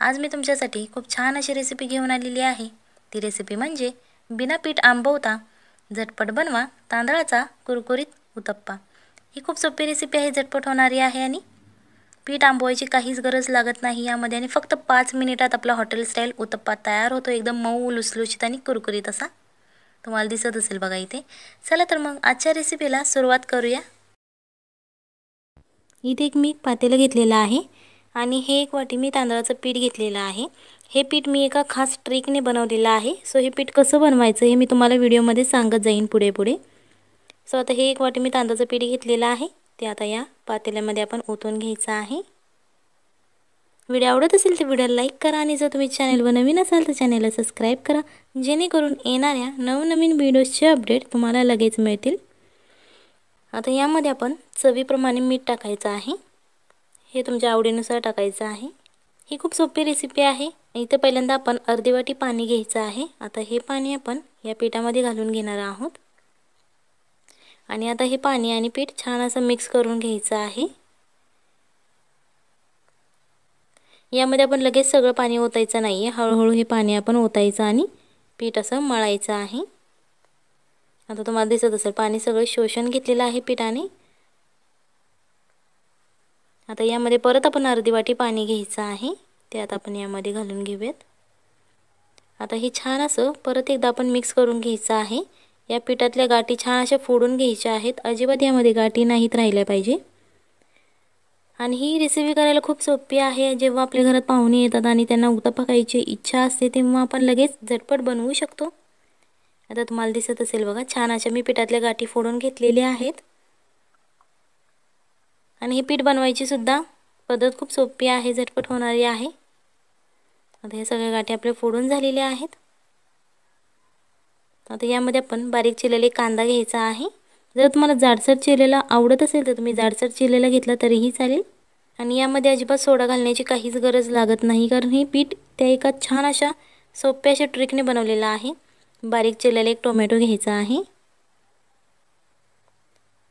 आज मी तुमच्यासाठी खूप छान अशी रेसिपी घेऊन आलेली आहे। ती रेसिपी म्हणजे बिना पीठ आंबवता झटपट बनवा तांदळाचा कुरकुरीत उत्तप्पा। ही खूप सोपी रेसिपी आहे, झटपट होणारी आहे आणि पीठ आंबवायची काहीच गरज लागत नाही यामध्ये आणि फक्त 5 मिनिटात आपला हॉटेल स्टाईल उत्तप्पा तयार होतो, एकदम मऊ लुसलुशीत आणि कुरकुरीत असा। तुम्हाला दिसत असेल बघा इथे। चला तर मग आजच्या रेसिपीला सुरुवात करूया। इथे एक मी पातेलं घेतलेलं आहे आणि हे 1 वाटी मी तांदळाचं पीठ घेतलेलं आहे। हे पीठ मी एका खास ट्रिकने बनवलेलं आहे। सो हे पीठ कसं बनवायचं हे मी तुम्हाला व्हिडिओमध्ये सांगत जाईन पुढे। सो आता हे 1 वाटी मी तांदळाचं पीठ घेतलेलं आहे, ते आता या पातेल्यामध्ये आपण ओतून घ्यायचं आहे। व्हिडिओ आवडत असेल तर व्हिडिओला लाईक करा आणि जर तुम्ही चॅनलवर नवीन असाल तर चॅनलला सबस्क्राइब करा, जेणेकरून येणाऱ्या नवनवीन व्हिडिओजचे अपडेट तुम्हाला लगेच मिळतील। आता यामध्ये आपण चवीप्रमाणे मीठ टाकायचं आहे। हे तुमच्या आवडीनुसार टाकायचं आहे। ही खूप सोपी रेसिपी आहे। इथे पहिल्यांदा आपण अर्धी वाटी पाणी घ्यायचं आहे। आता हे पाणी आपण या पिठामध्ये घालून घेणार आहोत आणि आता हे पाणी आणि पीठ छान असं मिक्स करून घ्यायचं आहे। यामध्ये आपण लगेच सगळं पाणी ओतायचं नाहीये, हळूहळू हे पाणी आपण ओतायचं आणि पीठ असं मळायचं आहे। आता तुम्हाला दिसत असेल पाणी सगळं शोषण घेतलेलं आहे पिठाने। आता यामध्ये परत आपण अर्धी वाटी पाणी घ्यायचं आहे, ते आता आपण यामध्ये घालून घेऊयात। आता हे छान असं परत एकदा आपण मिक्स करून घ्यायचं आहे। या पिठातल्या गाठी छान अशा फोडून घ्यायच्या आहेत, अजिबात यामध्ये गाठी नाहीत राहिल्या पाहिजे। आणि ही रेसिपी करायला खूप सोपी आहे। जेव्हा आपल्या घरात पाहुणे येतात आणि त्यांना उत्तप्पा खायची इच्छा असते तेव्हा आपण लगेच झटपट बनवू शकतो। आता तुम्हाला दिसत असेल बघा, छान अशा मी पिठातल्या गाठी फोडून घेतलेल्या आहेत आणि हे पीठ बनवायची सुद्धा पद्धत खूप सोपी आहे, झटपट होणारी आहे। आता हे सगळे गाठी आपले फोडून झालेले आहेत। आता यामध्ये आपण बारीक चिरलेला कांदा घ्यायचा आहे। जर तुम्हाला जाडसर चिरलेला आवडत असेल तर तुम्ही जाडसर चिरलेला घेतला तरीही चालेल। आणि यामध्ये अजिबात सोडा घालण्याची काहीच गरज लागत नाही, कारण हे पीठ त्या एका छान अशा सोप्या अशा ट्रिकने बनवलेलं आहे। बारीक चिरलेला एक टोमॅटो घ्यायचा आहे।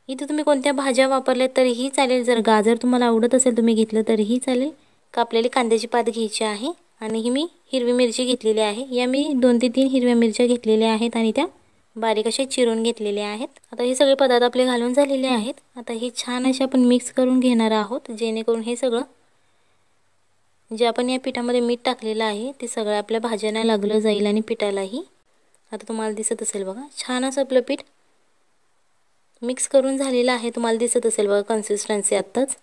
इथे तुम्ही कोणत्या भाज्या वापरल्या तरीही चालेल, जर गाजर तुम्हाला आवडत असेल तुम्ही घेतलं तरीही चालेल। कापलेली कांद्याची पात घ्यायची आहे आणि ही मी हिरवी मिरची घेतलेली आहे। या मी 2 ते 3 हिरव्या मिरच्या घेतलेल्या आहेत आणि त्या बारीक अशा चिरून घेतलेल्या आहेत। आता हे सगळे पदार्थ आपले घालून झालेले आहेत। आता हे छान असे आपण मिक्स करून घेणार आहोत, जेणेकरून हे सगळं जे आपण या पिठामध्ये मीठ टाकलेलं आहे ते सगळं आपल्या भाज्यांना लागलं जाईल आणि पिठालाही। आता तुम्हाला दिसत असेल बघा, छान असं आपलं पीठ मिक्स करून झालेलं आहे। तुम्हाला दिसत असेल बघा कन्सिस्टन्सी आत्ताच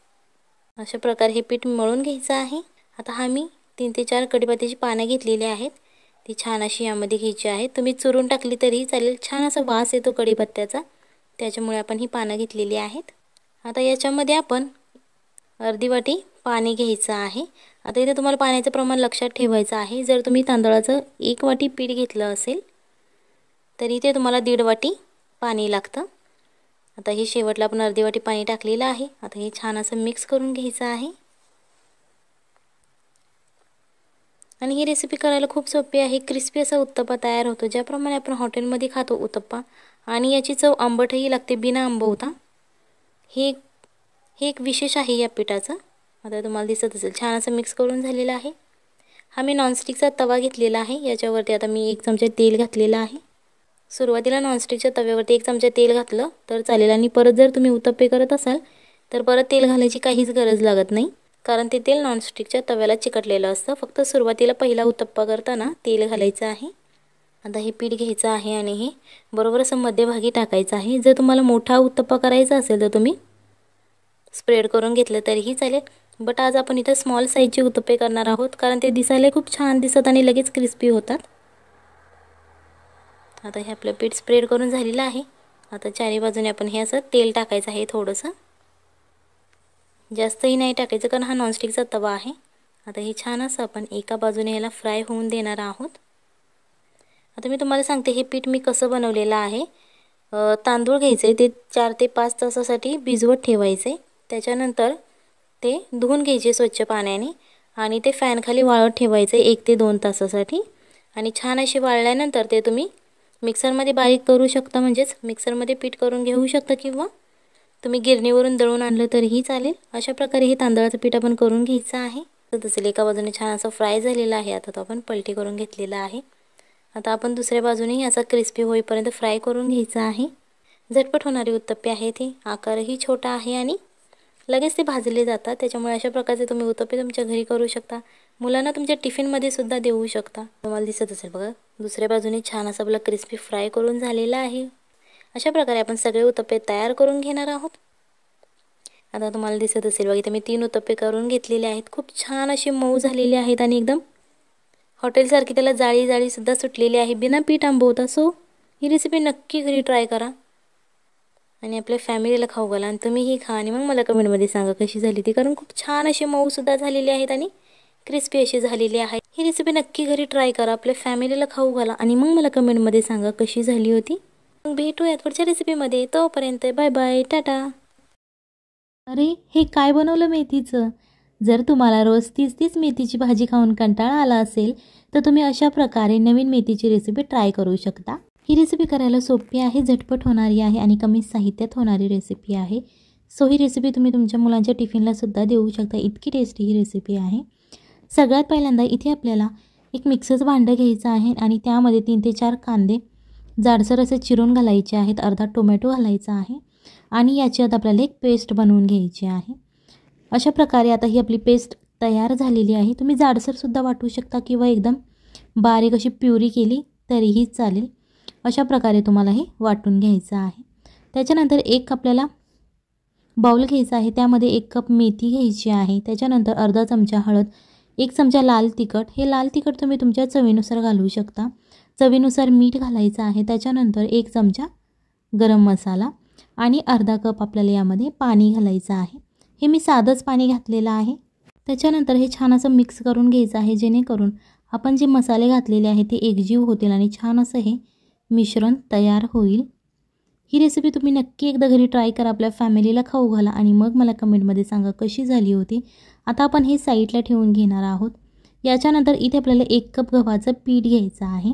अशा प्रकारे हे पीठ मळून घ्यायचं आहे। आता हा मी 3 ते 4 कढीपत्त्याची पाने घेतलेली आहेत, ती छान अशी यामध्ये घ्यायची आहेत। तुम्ही चुरून टाकली तरीही चालेल, छान असा वास येतो कढीपत्त्याचा, त्याच्यामुळे आपण ही पाने घेतलेली आहेत। आता याच्यामध्ये आपण अर्धी वाटी पाणी घ्यायचं आहे। आता इथे तुम्हाला पाण्याचं प्रमाण लक्षात ठेवायचं आहे। जर तुम्ही तांदळाचं 1 वाटी पीठ घेतलं असेल तर इथे तुम्हाला 1.5 वाटी पाणी लागतं। आता हे शेवटला आपण अर्धी वाटी पाणी टाकलेलं आहे। आता हे छान असं मिक्स करून घ्यायचं आहे आणि ही रेसिपी करायला खूप सोपी आहे। क्रिस्पी असा उत्तप्पा तयार होतो, ज्याप्रमाणे आपण हॉटेलमध्ये खातो उत्तप्पा, आणि याची चव आंबटही लागते बिना आंबवता। हे एक विशेष आहे या पिठाचं। आता तुम्हाला दिसत असेल छान असं मिक्स करून झालेलं आहे। हा मी नॉनस्टिकचा तवा घेतलेला आहे, याच्यावरती आता मी 1 चमचा तेल घातलेलं आहे। सुरुवातीला नॉनस्टिकच्या तव्यावरती 1 चमचा तेल घातलं तर चालेल आणि परत जर तुम्ही उत्तप्पे करत असाल तर परत तेल घालायची काहीच गरज लागत नाही, कारण ते तेल नॉनस्टिकच्या तव्याला चिकटलेलं असतं। फक्त सुरुवातीला पहिला उत्तप्पा करताना तेल घालायचं आहे। आता हे पीठ घ्यायचं आहे आणि हे बरोबर असं मध्यभागी टाकायचं आहे। जर तुम्हाला मोठा उत्तप्पा करायचा असेल तर तुम्ही स्प्रेड करून घेतलं तरीही चालेल, बट आज आपण इथे स्मॉल साईजचे उत्तप्पे करणार आहोत, कारण ते दिसायला खूप छान दिसतात आणि लगेच क्रिस्पी होतात। आता हे आपलं पीठ स्प्रेड करून झालेलं आहे। आता चारी बाजूने आपण हे असं तेल टाकायचं आहे, थोडंसं, जास्तही नाही टाकायचं कारण हा नॉनस्टिकचा तवा आहे। आता हे छान असं आपण एका बाजूने ह्याला फ्राय होऊन देणार आहोत। आता मी तुम्हाला सांगते हे पीठ मी कसं बनवलेलं आहे। तांदूळ घ्यायचे, ते 4 ते 5 तासासाठी भिजवत ठेवायचे, त्याच्यानंतर ते धुवून घ्यायचे स्वच्छ पाण्याने आणि ते फॅनखाली वाळत ठेवायचे 1 ते 2 तासासाठी। आणि छान असे वाळल्यानंतर ते तुम्ही मिक्सरमध्ये बारीक करू शकता, म्हणजेच मिक्सरमध्ये पीठ करून घेऊ शकता, किंवा तुम्ही गिरणीवरून दळून आणलं तरीही चालेल। अशा प्रकारे हे तांदळाचं पीठ आपण करून घ्यायचं आहे। तर तसेच एका बाजूने छान असा फ्राय झालेला आहे. आता तो आपण पलटी करून घेतलेला आहे. आता आपण दुसऱ्या बाजूने असा क्रिस्पी होईपर्यंत फ्राय करून घ्यायचा आहे. झटपट होणारी उत्तप्पे आहेत. हे आकारही छोटा आहे आणि लगेच ते भाजले जातात. त्याच्यामुळे अशा प्रकारचे तुम्ही उत्तप्पे तुमच्या घरी करू शकता. मुलांना तुमच्या टिफिनमध्ये सुद्धा देऊ शकता. तुम्हाला दिसत असेल बघा, दुसऱ्या बाजूने छान असा आपला क्रिस्पी फ्राय करून झालेला आहे. अशा प्रकारे आपण सगळे उत्तप्पे तयार करून घेणार आहोत. आता तुम्हाला दिसत असेल बघा, इथे मी 3 उत्तप्पे करून घेतलेले आहेत. खूप छान असे मऊ झालेले आहेत आणि एकदम हॉटेलसारखी त्याला जाळी सुद्धा सुटलेली आहे, बिना पीठ आंबवता. सो ही रेसिपी नक्की घरी ट्राय करा आणि आपल्या फॅमिलीला खाऊ घाला आणि तुम्हीही खा आणि मग मला कमेंटमध्ये सांगा कशी झाली ती. कारण खूप छान असे मऊ सुद्धा झालेले आहेत आणि क्रिस्पी अशी झालेली आहे. ही रेसिपी नक्की घरी ट्राय करा, आपल्या फॅमिलीला खाऊ घाला आणि मग मला कमेंटमध्ये सांगा कशी झाली होती. मग भेटूयात पुढच्या रेसिपीमध्ये. तोपर्यंत बाय बाय, टाटा. अरे हे काय बनवलं मेथीचं. जर तुम्हाला रोज तीच मेथीची भाजी खाऊन कंटाळा आला असेल तर तुम्ही अशा प्रकारे नवीन मेथीची रेसिपी ट्राय करू शकता. ही रेसिपी करायला सोपी आहे, झटपट होणारी आहे आणि कमी साहित्यात होणारी रेसिपी आहे. सो ही रेसिपी तुम्ही तुमच्या मुलांच्या टिफिनला सुद्धा देऊ शकता. इतकी टेस्टी ही रेसिपी आहे. सगळ्यात पहिल्यांदा इथे आपल्याला एक मिक्सरचं भांडं घ्यायचं आहे आणि त्यामध्ये 3 ते 4 कांदे जाडसर असे चिरून घालायचे आहेत. अर्धा टोमॅटो घालायचा आहे आणि याची आता आपल्याला एक पेस्ट बनवून घ्यायची आहे. अशा प्रकारे आता ही आपली पेस्ट तयार झालेली आहे. तुम्ही जाडसरसुद्धा वाटू शकता किंवा एकदम बारीक अशी प्युरी केली तरीही चालेल. अशा प्रकारे तुम्हाला हे वाटून घ्यायचं आहे. त्याच्यानंतर एक आपल्याला बाउल घ्यायचा आहे. त्यामध्ये 1 कप मेथी घ्यायची आहे. त्याच्यानंतर अर्धा चमचा हळद, 1 चमचा लाल तिखट. हे लाल तिखट तुम्ही तुमच्या चवीनुसार घालू शकता. चवीनुसार मीठ घालायचं आहे. त्याच्यानंतर 1 चमचा गरम मसाला आणि अर्धा कप आपल्याला यामध्ये पाणी घालायचं आहे. हे मी साधंच पाणी घातलेलं आहे. त्याच्यानंतर हे छान असं मिक्स करून घ्यायचं आहे, जेणेकरून आपण जे मसाले घातलेले आहेत ते एकजीव होतील आणि छान असं हे मिश्रण तयार होईल. ही रेसिपी तुम्ही नक्की एकदा घरी ट्राय करा, आपल्या फॅमिलीला खाऊ घाला आणि मग मला कमेंटमध्ये सांगा कशी झाली होती. आता आपण हे साईडला ठेवून घेणार आहोत. याच्यानंतर इथे आपल्याला 1 कप गव्हाचं पीठ घ्यायचं आहे.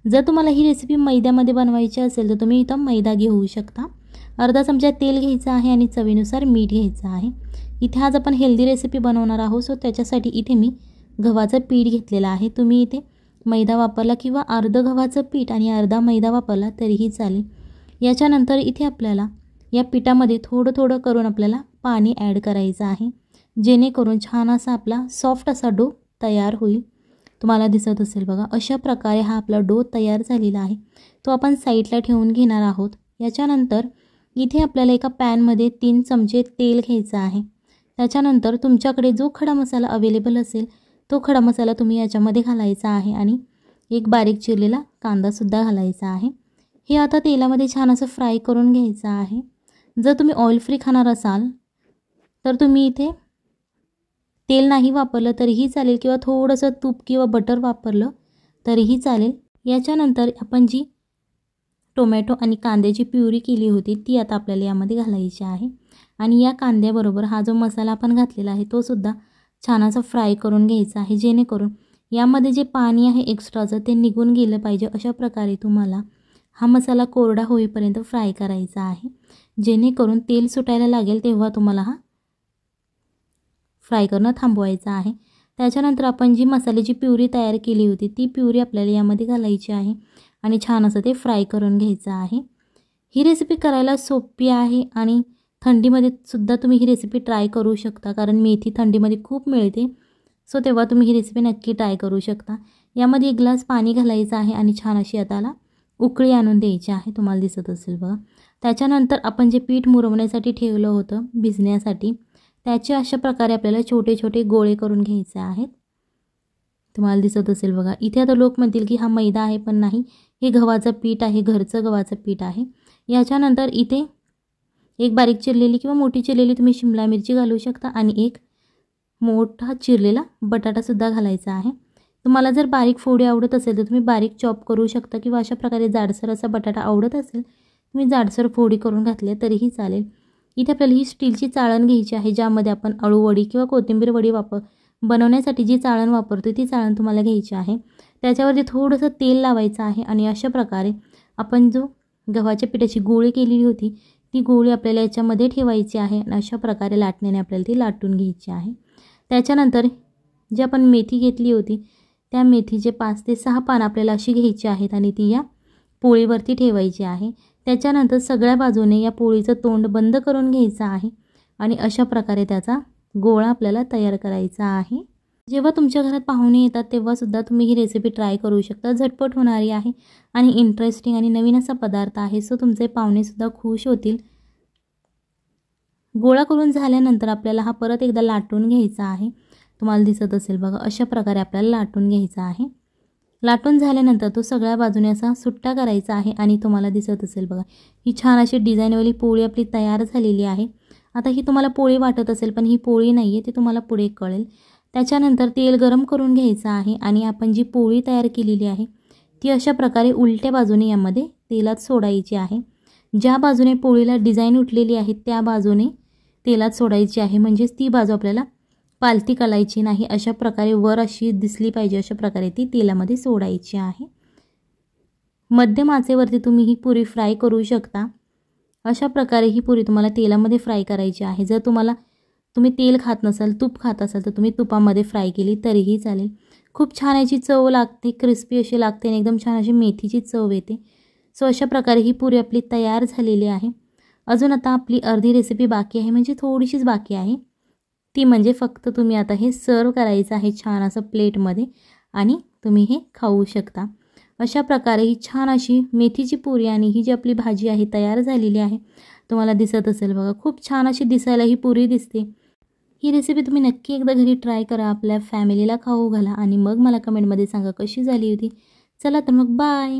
जर तुम्हाला ही रेसिपी मैद्यामध्ये बनवायची असेल तर तुम्ही इथं मैदा घेऊ शकता. अर्धा चमचा तेल घ्यायचं आहे आणि चवीनुसार मीठ घ्यायचं आहे. इथे आज आपण हेल्दी रेसिपी बनवणार आहोत. सो त्याच्यासाठी इथे मी गव्हाचं पीठ घेतलेलं आहे. तुम्ही इथे मैदा वापरला किंवा अर्धं गव्हाचं पीठ आणि अर्धा मैदा वापरला तरीही चालेल. याच्यानंतर इथे आपल्याला या पिठामध्ये थोडं करून आपल्याला पाणी ॲड करायचं आहे, जेणेकरून छान असा आपला सॉफ्ट असा डो तयार होईल. तुम्हाला दिसत असेल बघा, अशा प्रकारे हा आपला डो तयार झालेला आहे. तो आपण साईडला ठेवून घेणार आहोत. याच्यानंतर इथे आपल्याला एका पॅनमध्ये 3 चमचे तेल घ्यायचं आहे. त्याच्यानंतर तुमच्याकडे जो खडा मसाला अवेलेबल असेल तो खडा मसाला तुम्ही याच्यामध्ये घालायचा आहे आणि एक बारीक चिरलेला कांदासुद्धा घालायचा आहे. हे आता तेलामध्ये छान असं फ्राय करून घ्यायचं आहे. जर तुम्ही ऑइल फ्री खाणार असाल तर तुम्ही इथे तेल नाही वापरलं तरीही चालेल किंवा थोडंसं तूप किंवा बटर वापरलं तरीही चालेल. याच्यानंतर आपण जी टोमॅटो आणि कांद्याची प्युरी केली होती ती आता आपल्याला यामध्ये घालायची आहे आणि या कांद्याबरोबर हा जो मसाला आपण घातलेला आहे तो सुद्धा छान असा फ्राय करून घ्यायचा आहे, जेणेकरून यामध्ये जे पाणी आहे एक्स्ट्राचं ते निघून गेलं पाहिजे. अशा प्रकारे तुम्हाला हा मसाला कोरडा होईपर्यंत फ्राय करायचा आहे, जेणेकरून तेल सुटायला लागेल तेव्हा तुम्हाला हा फ्राय करणं थांबवायचं आहे. त्याच्यानंतर आपण जी मसाल्याची प्युरी तयार केली होती ती प्युरी आपल्याला यामध्ये घालायची आहे आणि छान असं ते फ्राय करून घ्यायचं आहे. ही रेसिपी करायला सोपी आहे आणि थंडीमध्ये सुद्धा तुम्ही ही रेसिपी ट्राय करू शकता, कारण मेथी थंडीमध्ये खूप मिळते. सो तेव्हा तुम्ही ही रेसिपी नक्की ट्राय करू शकता. यामध्ये 1 ग्लास पाणी घालायचं आहे आणि छान अशी आता उकळी आणून द्यायची आहे. तुम्हाला दिसत असेल बघा. त्याच्यानंतर आपण जे पीठ मुरवण्यासाठी ठेवलं होतं भिजण्यासाठी त्याचे अशा प्रकारे आपल्याला छोटे गोळे करून घ्यायचे आहेत. तुम्हाला दिसत असेल बघा. इथे आता लोक म्हणतील की हा मैदा आहे, पण नाही, हे गव्हाचं पीठ आहे, घरचं गव्हाचं पीठ आहे. याच्यानंतर इथे एक बारीक चिरलेली किंवा मोठी चिरलेली तुम्ही शिमला मिरची घालू शकता आणि एक मोठा चिरलेला बटाटासुद्धा घालायचा आहे. तुम्हाला जर बारीक फोडी आवडत असेल तर तुम्ही बारीक चॉप करू शकता किंवा अशा प्रकारे जाडसर असा बटाटा आवडत असेल तुम्ही जाडसर फोडी करून घातल्या तरीही चालेल. इथे आपल्याला ही स्टीलची चाळण घ्यायची आहे, ज्यामध्ये आपण अळूवडी किंवा कोथिंबीर वडी बनवण्यासाठी जी चाळण वापरतो ती चाळण तुम्हाला घ्यायची आहे. त्याच्यावरती थोडंसं तेल लावायचं आहे आणि अशा प्रकारे आपण जो गव्हाच्या पिठाची गोळी केलेली होती ती गोळी आपल्याला याच्यामध्ये ठेवायची आहे आणि अशा प्रकारे लाटण्याने आपल्याला ती लाटून घ्यायची आहे. त्याच्यानंतर जी आपण मेथी घेतली होती त्या मेथीचे 5 ते 6 पान आपल्याला अशी घ्यायची आहेत आणि ती या पोळीवरती ठेवायची आहे। त्याच्यानंतर सगळ्या बाजूने या पोळीचं तोंड बंद करून घ्यायचं आहे आणि अशा प्रकारे त्याचा गोळा आपल्याला तयार करायचा आहे। जेव्हा तुमच्या घरात पाहुणे येतात तेव्हा सुद्धा तुम्ही ही रेसिपी ट्राय करू शकता। झटपट होणारी आहे आणि इंटरेस्टिंग आणि नवीन असा पदार्थ आहे, सो तुमचे पाहुणे सुद्धा खुश होतील। गोळा करून झाल्यानंतर आपल्याला हा परत एकदा लाटून घ्यायचा आहे। तुम्हाला दिसत असेल बघा, अशा प्रकारे आपल्याला लाटून घ्यायचा आहे। लाटून झाल्यानंतर तो सगळ्या बाजूने असा सुट्टा करायचा आहे आणि तुम्हाला दिसत असेल बघा, ही छान अशी डिझाईनवाली पोळी आपली तयार झालेली आहे। आता ही तुम्हाला पोळी वाटत असेल पण ही पोळी नाही आहे, ते तुम्हाला पुढे कळेल। त्याच्यानंतर तेल गरम करून घ्यायचं आहे आणि आपण जी पोळी तयार केलेली आहे ती अशा प्रकारे उलट्या बाजूने यामध्ये तेलात सोडायची आहे। ज्या बाजूने पोळीला डिझाईन उठलेली आहे त्या बाजूने तेलात सोडायची आहे, म्हणजेच ती बाजू आपल्याला पालती करायची नाही। अशा प्रकारे वर अशी दिसली पाहिजे, अशा प्रकारे ती तेलामध्ये सोडायची आहे। मध्यम आचेवरती तुम्ही ही पुरी फ्राय करू शकता। अशा प्रकारे ही पुरी तुम्हाला तेलामध्ये फ्राय करायची आहे। जर तुम्ही तेल खात नसाल, तूप खात असाल तर तुम्ही तुपामध्ये फ्राय केली तरीही चालेल। खूप छान याची चव लागते, क्रिस्पी अशी लागते आणि एकदम छान अशी मेथीची चव येते। सो अशा प्रकारे ही पुरी आपली तयार झालेली आहे। अजून आता आपली अर्धी रेसिपी बाकी आहे, म्हणजे थोडीशीच बाकी आहे। ती म्हणजे फक्त तुम्ही आता हे सर्व करायचं आहे छान असं प्लेटमध्ये आणि तुम्ही हे खाऊ शकता। अशा प्रकारे ही छान अशी मेथीची पुरी आणि ही जी आपली भाजी आहे तयार झालेली आहे। तुम्हाला दिसत असेल बघा, खूप छान अशी दिसायला ही पुरी दिसते। ही रेसिपी तुम्ही नक्की एकदा घरी ट्राय करा, आपल्या फॅमिलीला खाऊ घाला आणि मग मला कमेंटमध्ये सांगा कशी झाली होती। चला तर मग बाय।